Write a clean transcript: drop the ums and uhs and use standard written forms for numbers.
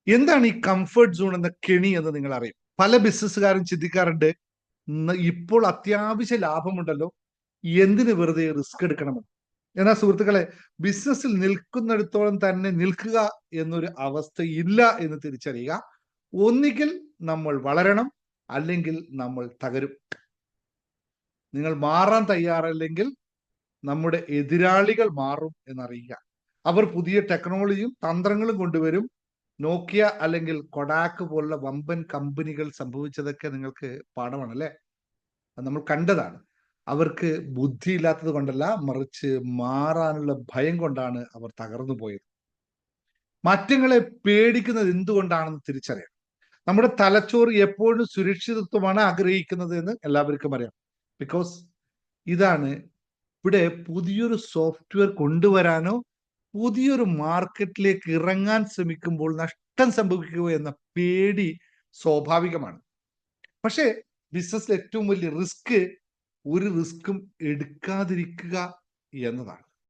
എന്താണ് ഈ comfort zone എന്ന കെണി എന്ന് നിങ്ങൾ അറിയും. പല ബിസിനസ്സുകാരും ചിന്തിക്കാറുണ്ട്, ഇപ്പോൾ അത്യാവശ്യ ലാഭമുണ്ടല്ലോ, എന്തിന് വെറുതെ റിസ്ക് എടുക്കണമെന്ന്. എന്നാൽ സുഹൃത്തുക്കളെ, ബിസിനസ്സിൽ നിൽക്കുന്നിടത്തോളം തന്നെ നിൽക്കുക എന്നൊരു അവസ്ഥ ഇല്ല എന്ന് തിരിച്ചറിയുക. ഒന്നുകിൽ നമ്മൾ വളരണം, അല്ലെങ്കിൽ നമ്മൾ തകരും. നിങ്ങൾ മാറാൻ തയ്യാറല്ലെങ്കിൽ നമ്മുടെ എതിരാളികൾ മാറും എന്നറിയുക. അവർ പുതിയ ടെക്നോളജിയും തന്ത്രങ്ങളും കൊണ്ടുവരും. നോക്കിയ അല്ലെങ്കിൽ കൊഡാക്ക് പോലുള്ള വമ്പൻ കമ്പനികൾ സംഭവിച്ചതൊക്കെ നിങ്ങൾക്ക് പാഠമാണ് അല്ലേ? അത് നമ്മൾ കണ്ടതാണ്. അവർക്ക് ബുദ്ധിയില്ലാത്തത് കൊണ്ടല്ല, മറിച്ച് മാറാനുള്ള ഭയം കൊണ്ടാണ് അവർ തകർന്നു പോയത്. മാറ്റങ്ങളെ പേടിക്കുന്നത് എന്തുകൊണ്ടാണെന്ന് തിരിച്ചറിയാം. നമ്മുടെ തലച്ചോറ് എപ്പോഴും സുരക്ഷിതത്വമാണ് ആഗ്രഹിക്കുന്നത് എന്ന് എല്ലാവർക്കും അറിയാം. ബിക്കോസ് ഇതാണ്, ഇവിടെ പുതിയൊരു സോഫ്റ്റ്വെയർ കൊണ്ടുവരാനോ പുതിയൊരു മാർക്കറ്റിലേക്ക് ഇറങ്ങാൻ ശ്രമിക്കുമ്പോൾ നഷ്ടം സംഭവിക്കുക എന്ന പേടി സ്വാഭാവികമാണ്. പക്ഷേ ബിസിനസ്സിൽ ഏറ്റവും വലിയ റിസ്ക് ഒരു റിസ്ക്കും എടുക്കാതിരിക്കുക എന്നതാണ്.